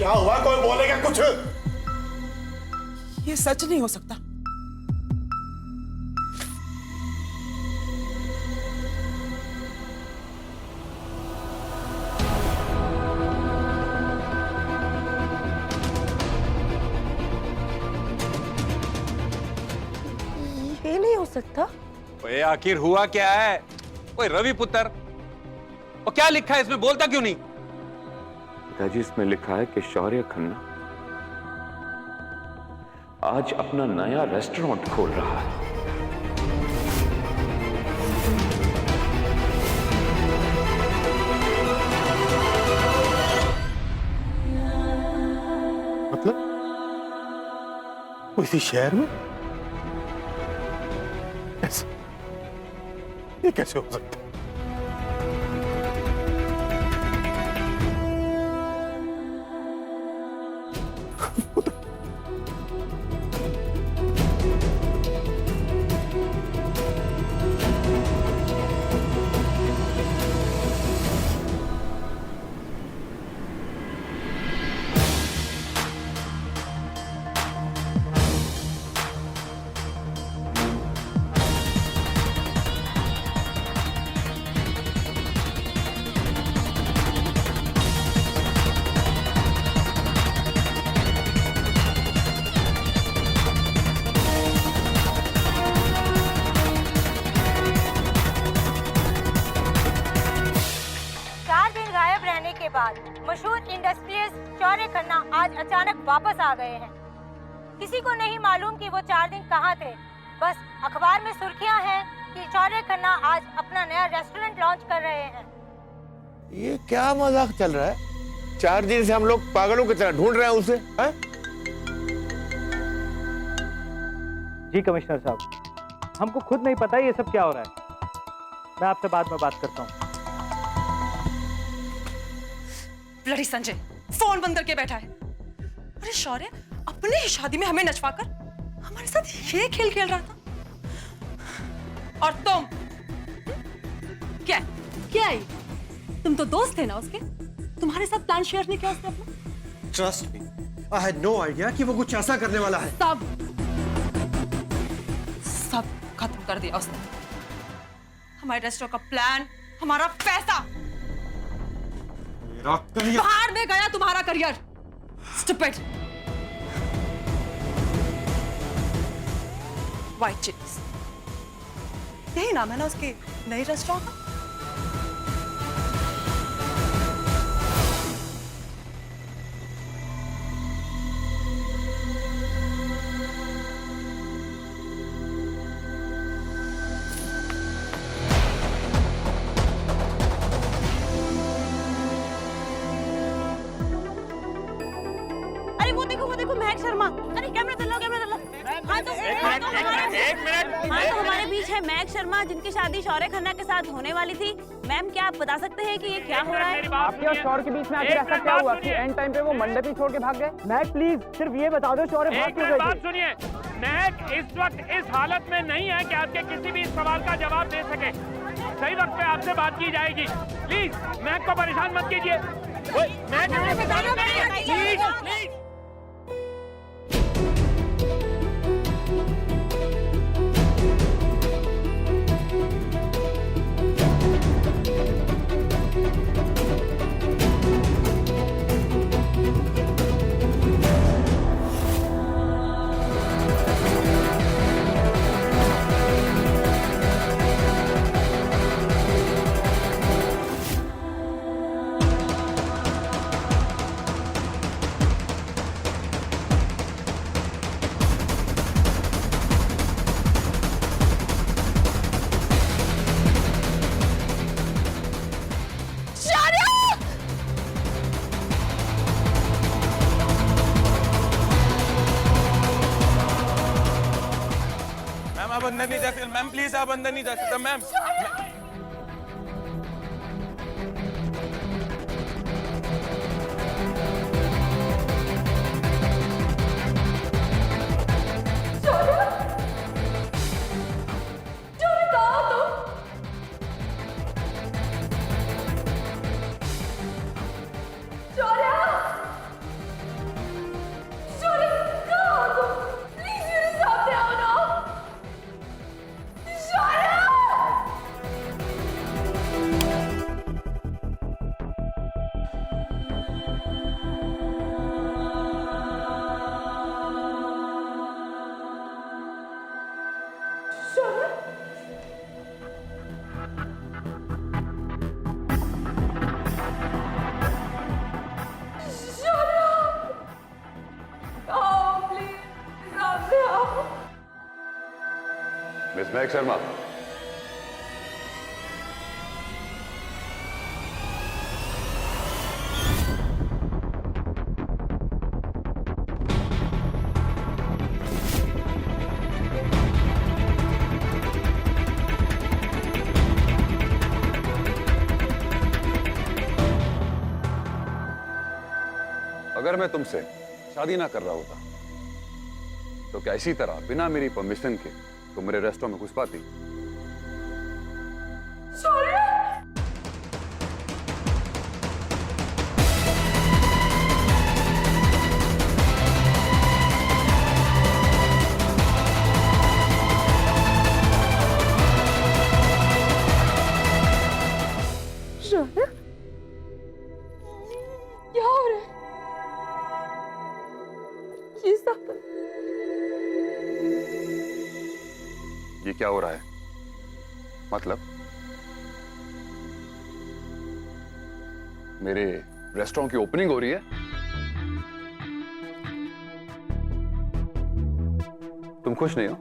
क्या हुआ? कोई बोलेगा कुछ? ये सच नहीं हो सकता। ये नहीं हो सकता। ओए आखिर हुआ क्या है? ओए रवि पुत्र, और क्या लिखा है इसमें? बोलता क्यों नहीं? पिताजी, इसमें लिखा है कि शौर्य खन्ना आज अपना नया रेस्टोरेंट खोल रहा है। मतलब इसी शहर में? ऐसे ये कैसे हो सकता है? के बाद मशहूर इंडस्ट्रियलिस्ट शौर्य खन्ना आज अचानक वापस आ गए हैं। किसी को नहीं मालूम कि वो 4 दिन कहाँ थे। बस अखबार में सुर्खियां हैं कि शौर्य खन्ना आज अपना नया रेस्टोरेंट लॉन्च कर रहे हैं। ये क्या मजाक चल रहा है? 4 दिन से हम लोग पागलों की तरह ढूंढ रहे हैं उसे। है? जी कमिश्नर साहब, हमको खुद नहीं पता ये सब क्या हो रहा है। मैं आपसे बाद में बात करता हूँ। ब्लडी संजय फोन बंद करके बैठा है। अरे शौर्य अपने ही शादी में हमें नचवाकर हमारे साथ ये खेल खेल रहा था। और तुम क्या क्या है? तुम तो दोस्त थे ना उसके। तुम्हारे साथ प्लान शेयर नहीं किया उसने अपना? Trust me, I had no idea कि वो कुछ ऐसा करने वाला है। सब खत्म कर दिया उसने। हमारे रेस्टोरेंट का प्लान, हमारा पैसा। बाहर में गया तुम्हारा करियर। स्टूपिड। व्हाइट चिलीज, यही नाम है ना उसके नए रेस्टोरेंट का? वो देखो महक शर्मा। अरे कैमरा चलाओ, कैमरा चलाओ। हाँ तो हमारे बीच है महक शर्मा, जिनकी शादी शौर्य खन्ना के साथ होने वाली थी। मैम, क्या आप बता सकते हैं कि ये क्या हो रहा है? आपके और शौर्य के बीच में आखिर ऐसा क्या हुआ कि एंड टाइम पे वो मंडप ही छोड़ के भाग गए? महक प्लीज सिर्फ ये बता दो, शौर्य भाग क्यों गए? बात सुनिए, महक इस वक्त इस हालत में नहीं है कि आपके किसी भी सवाल का जवाब दे सके। सही वक्त पे आपसे बात की जाएगी। प्लीज महक को परेशान मत कीजिए। प्लीज आप अंदर नहीं जा सकते मैम, प्लीज आप अंदर नहीं जा सकते मैम। मिस महक शर्मा, अगर मैं तुमसे शादी ना कर रहा होता तो क्या इसी तरह बिना मेरी परमिशन के तुम मेरे रेस्टोरेंट में घुस पाती? क्या हो रहा है? ये सब ये क्या हो रहा है? मतलब मेरे रेस्टोरेंट की ओपनिंग हो रही है? तुम खुश नहीं हो?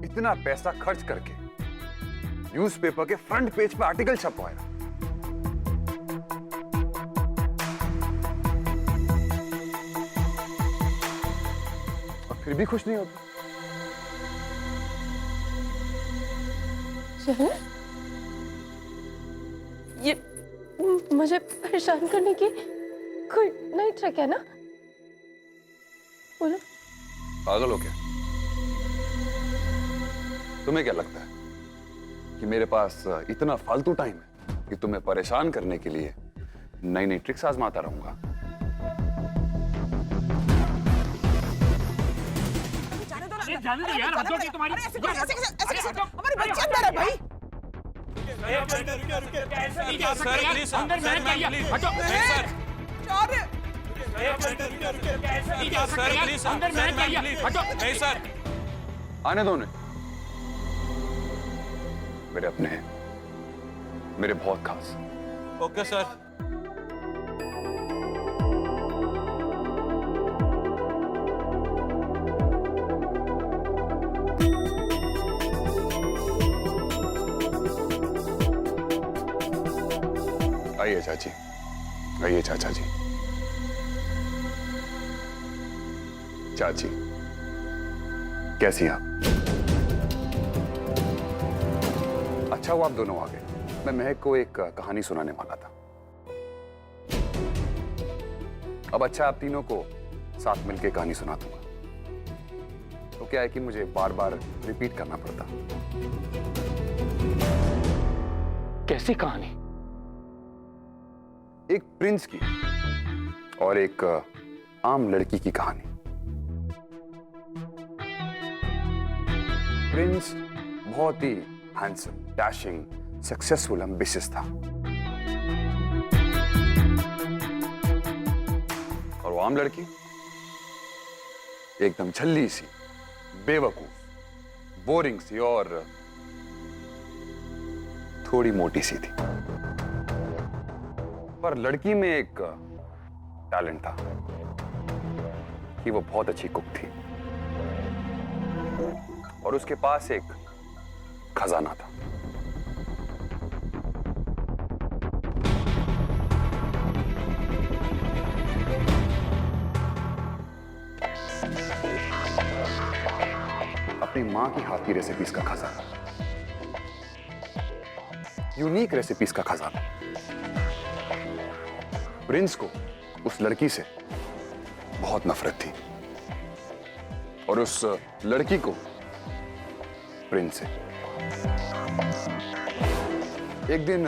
इतना पैसा खर्च करके न्यूज़पेपर के फ्रंट पेज पे आर्टिकल छपवाया, और फिर भी खुश नहीं होती? ये मुझे परेशान करने की कोई नई ट्रिक है ना? बोलो। पागल हो क्या? तुम्हें क्या लगता है कि मेरे पास इतना फालतू टाइम है कि तुम्हें परेशान करने के लिए नई नई ट्रिक्स आजमाता रहूंगा? जाने दो यार, हटो कि तुम्हारी हमारे बच्चे अंदर है भाई। सर प्लीज अंदर महक क्या है? हटो सर प्लीज अंदर महक क्या है? हटो नहीं सर। आने दो उन्हें, मेरे अपने हैं, मेरे बहुत खास। Okay sir. आइए चाची, आइए चाचा जी। चाची कैसी हैं आप? अच्छा हुआ आप दोनों आ गए। मैं महक को एक कहानी सुनाने वाला था। अब अच्छा आप तीनों को साथ मिलकर कहानी सुना दूंगा। तो क्या है कि मुझे बार बार रिपीट करना पड़ता। कैसी कहानी? एक प्रिंस की और एक आम लड़की की कहानी। प्रिंस बहुत ही हैंडसम, डैशिंग, सक्सेसफुल, एम्बिशियस था। और वो आम लड़की एकदम झल्ली सी, बेवकूफ, बोरिंग सी और थोड़ी मोटी सी थी। पर लड़की में एक टैलेंट था कि वो बहुत अच्छी कुक थी और उसके पास एक खजाना था। अपनी मां की हाथ की रेसिपीज का खजाना, यूनिक रेसिपीज का खजाना। प्रिंस को उस लड़की से बहुत नफरत थी और उस लड़की को प्रिंस से। एक दिन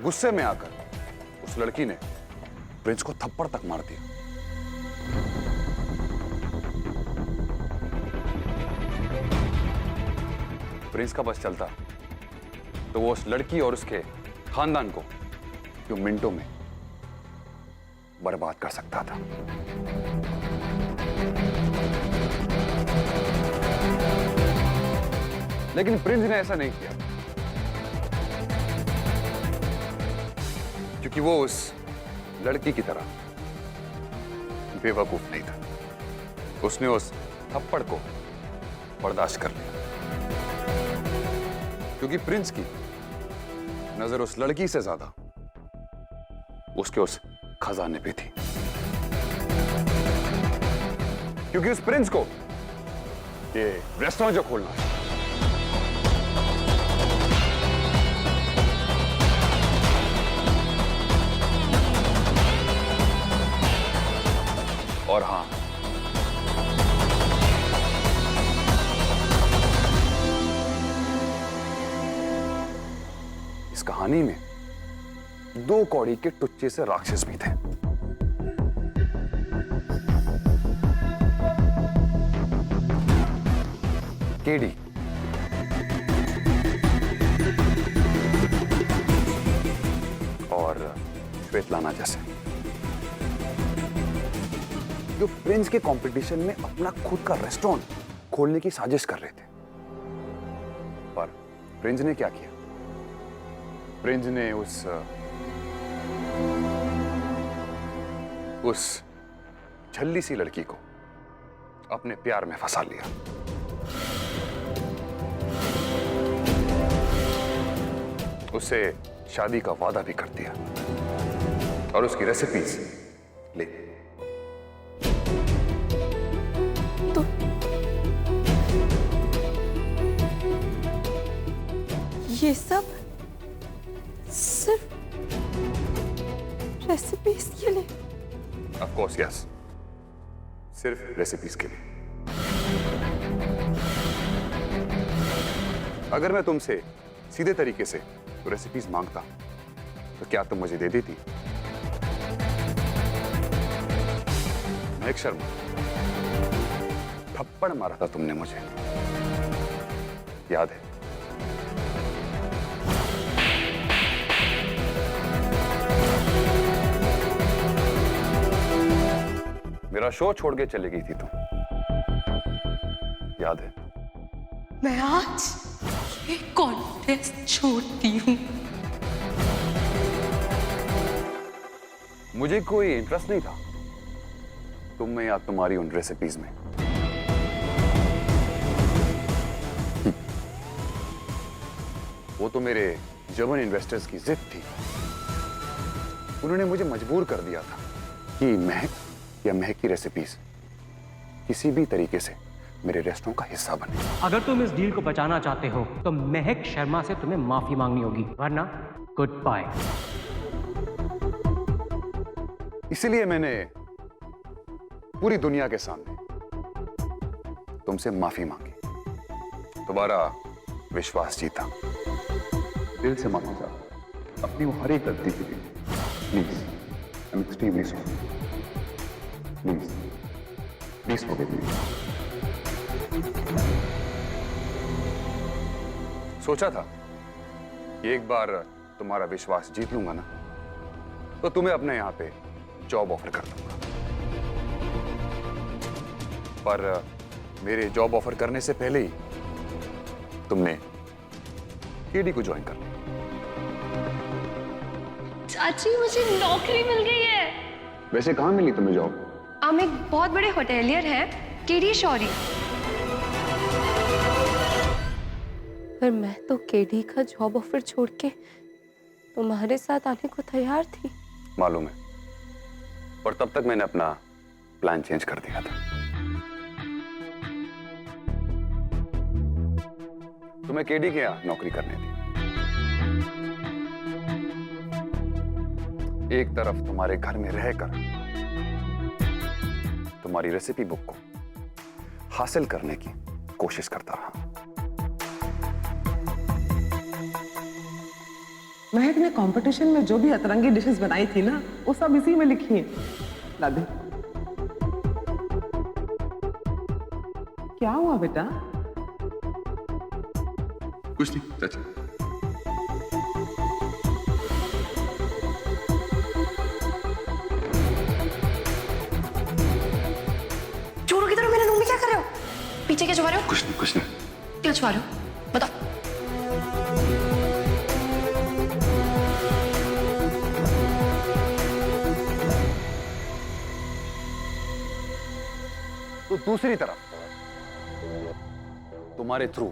गुस्से में आकर उस लड़की ने प्रिंस को थप्पड़ तक मार दिया। प्रिंस का बस चलता तो वो उस लड़की और उसके खानदान को जो मिनटों में बर्बाद कर सकता था। लेकिन प्रिंस ने ऐसा नहीं किया, क्योंकि वो उस लड़की की तरह बेवकूफ नहीं था। उसने उस थप्पड़ को बर्दाश्त कर लिया, क्योंकि प्रिंस की नजर उस लड़की से ज्यादा उसके उस खजाने पे थी। क्योंकि उस प्रिंस को ये रेस्टोरेंट जो खोलना है, और हां, इस कहानी में 2 कौड़ी के टुच्चे से राक्षस भी थे। केडी और श्वेतलाना जैसे, जो प्रिंस के कंपटीशन में अपना खुद का रेस्टोरेंट खोलने की साजिश कर रहे थे। पर प्रिंस ने क्या किया? प्रिंस ने उस झल्ली सी लड़की को अपने प्यार में फंसा लिया। उससे शादी का वादा भी कर दिया और उसकी रेसिपीज ले। तो ये सब सिर्फ रेसिपीज के लिए? ऑफ कोर्स यस, सिर्फ रेसिपीज के लिए। अगर मैं तुमसे सीधे तरीके से तो रेसिपीज मांगता तो क्या तुम मुझे दे देती? महक शर्मा, थप्पड़ मारा था तुमने मुझे, याद है? मेरा शो छोड़ के चली गई थी तुम, याद है? मैं आज ये कॉन्टेस्ट छोड़ती हूँ। मुझे कोई इंटरेस्ट नहीं था तुम में या तुम्हारी उन रेसिपीज में। वो तो मेरे जर्मन इन्वेस्टर्स की जिद थी। उन्होंने मुझे मजबूर कर दिया था कि महक या महक की रेसिपीज किसी भी तरीके से मेरे रेस्टोरेंट का हिस्सा बने। अगर तुम इस डील को बचाना चाहते हो तो महक शर्मा से तुम्हें माफी मांगनी होगी, वरना गुड बाय। इसीलिए मैंने पूरी दुनिया के सामने तुमसे माफी मांगी, तुम्हारा विश्वास जीता। दिल से माफी चाहता अपनी वो हर एक गलती के लिए। Please, I am extremely sorry. Please please forgive me. सोचा था कि एक बार तुम्हारा विश्वास जीत लूंगा ना, तो तुम्हें अपने यहां पे जॉब ऑफर कर दूंगा। पर मेरे जॉब ऑफर करने से पहले ही तुमने केडी को ज्वाइन कर लिया। चाची, मुझे नौकरी मिल गई है। वैसे कहां मिली तुम्हें जॉब? हम एक बहुत बड़े होटेलियर हैं, केडी शौरी। पर मैं तो केडी का जॉब ऑफर छोड़ के तुम्हारे साथ आने को तैयार थी। मालूम है, और तब तक मैंने अपना प्लान चेंज कर दिया था। तुम्हें केडी के यहाँ नौकरी करनी थी। एक तरफ तुम्हारे घर में रहकर तुम्हारी रेसिपी बुक को हासिल करने की कोशिश करता रहा। महक ने कंपटीशन में जो भी अतरंगी डिशेस बनाई थी ना, वो सब इसी में लिखी है। ला दे। क्या हुआ बेटा? कुछ नहीं चाची। छोड़ो, किधर हो? मेरे रूम में क्या कर रहे हो? पीछे क्या छुपा रहे हो? कुछ नहीं, कुछ नहीं। क्या छुपा रहे हो? बताओ। तो दूसरी तरफ तुम्हारे थ्रू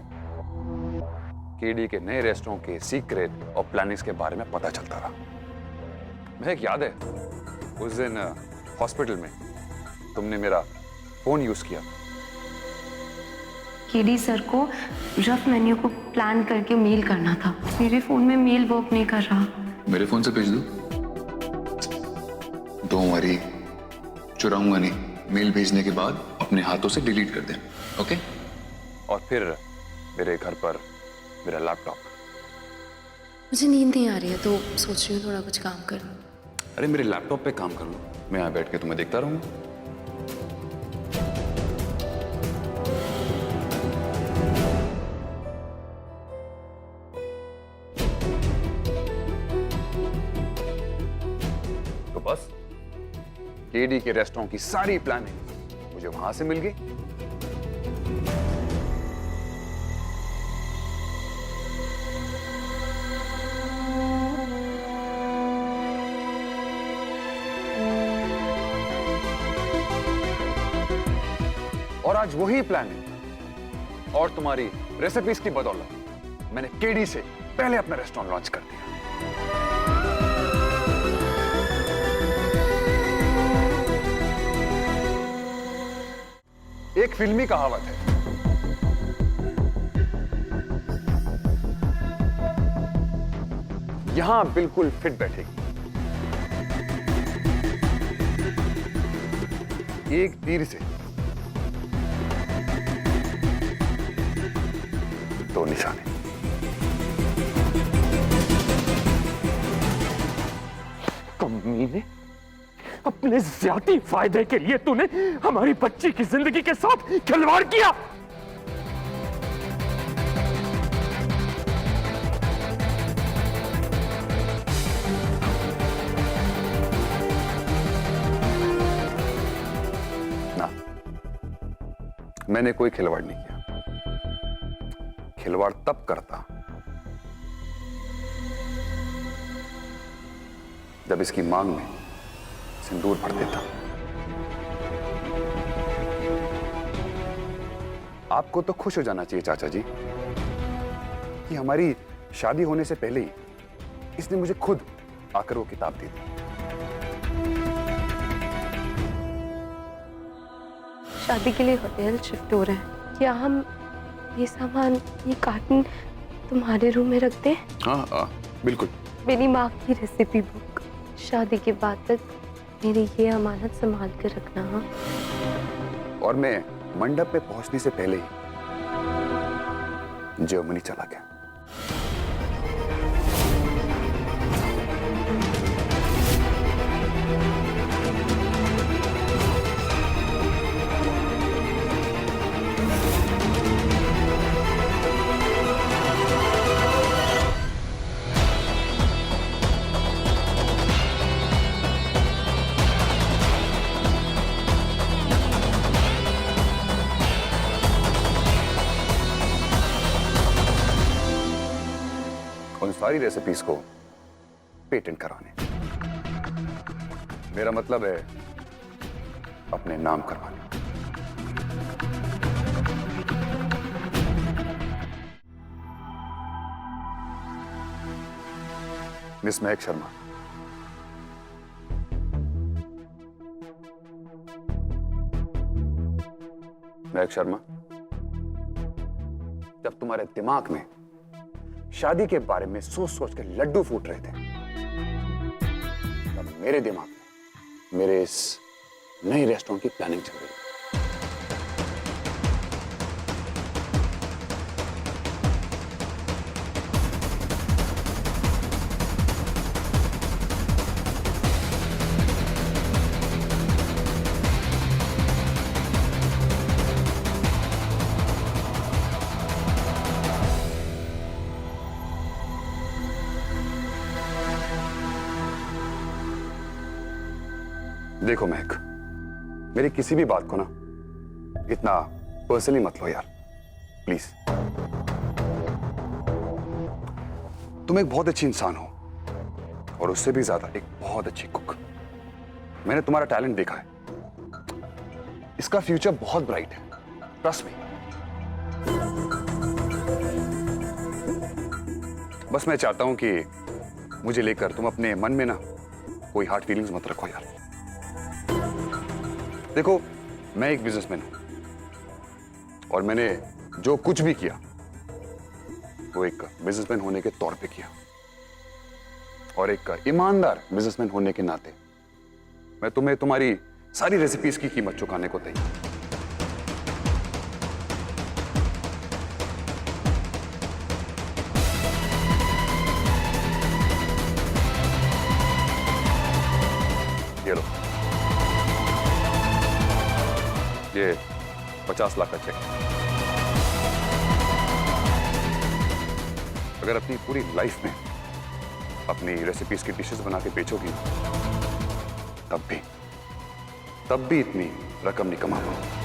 केडी के नए रेस्टोरेंट के सीक्रेट और प्लानिंग्स के बारे में पता चलता रहा। महक, याद है उस दिन हॉस्पिटल में तुमने मेरा फोन यूज किया? केडी सर को रफ मेन्यू को प्लान करके मेल करना था। मेरे फोन में मेल वर्क नहीं कर रहा। मेरे फोन से भेज दो। डोंट वरी, चुराऊंगा नहीं। मेल भेजने के बाद अपने हाथों से डिलीट कर दें, ओके? और फिर मेरे घर पर मेरा लैपटॉप। मुझे नींद नहीं आ रही है तो सोच रही हूँ थोड़ा कुछ काम कर लूं। अरे मेरे लैपटॉप पे काम कर लो, मैं यहाँ बैठ के तुम्हें देखता रहूंगा। तो बस केडी के रेस्टोरेंट की सारी प्लानिंग मुझे वहां से मिल गई। और आज वही प्लानिंग और तुम्हारी रेसिपीज की बदौलत मैंने केडी से पहले अपना रेस्टोरेंट लॉन्च कर दिया। एक फिल्मी कहावत है, यहां बिल्कुल फिट बैठेगी। एक तीर से दो निशाने। कमीने, अपने ज्यादा फायदे के लिए तूने हमारी बच्ची की जिंदगी के साथ खिलवाड़ किया। ना, मैंने कोई खिलवाड़ नहीं किया। खिलवाड़ तब करता जब इसकी मांग में सिंदूर भर देता। आपको तो खुश हो जाना चाहिए चाचा जी कि हमारी शादी होने से पहले ही इसने मुझे खुद आकर वो किताब दी थी। शादी के लिए होटल शिफ्ट हो रहे हैं। क्या हम ये सामान, ये कार्टन तुम्हारे रूम में रख दें? हाँ, बिल्कुल। मेरी माँ की रेसिपी बुक, शादी के बाद तक मेरी ये अमानत संभाल कर रखना। हाँ? और मैं मंडप पे पहुंचने से पहले ही जर्मनी चला गया। उन सारी रेसिपीज को पेटेंट करवाने, मेरा मतलब है अपने नाम करवाने। मिस महक शर्मा, महक शर्मा, जब तुम्हारे दिमाग में शादी के बारे में सोच सोच के लड्डू फूट रहे थे, तब मेरे दिमाग में मेरे इस नए रेस्टोरेंट की प्लानिंग चल रही है। देखो महक, मेरी किसी भी बात को ना इतना पर्सनली मत लो यार, प्लीज। तुम एक बहुत अच्छी इंसान हो और उससे भी ज्यादा एक बहुत अच्छी कुक। मैंने तुम्हारा टैलेंट देखा है, इसका फ्यूचर बहुत ब्राइट है, ट्रस्ट मी। बस मैं चाहता हूं कि मुझे लेकर तुम अपने मन में ना कोई हार्ड फीलिंग्स मत रखो यार। देखो, मैं एक बिजनेसमैन हूं और मैंने जो कुछ भी किया वो एक बिजनेसमैन होने के तौर पे किया, और एक ईमानदार बिजनेसमैन होने के नाते मैं तुम्हें तुम्हारी सारी रेसिपीज की कीमत चुकाने को तैयार। ये लो, ये 50 लाख का चेक। अगर अपनी पूरी लाइफ में अपनी रेसिपीज की डिशेस बना के बेचोगी तब भी इतनी रकम नहीं कमा पाओ।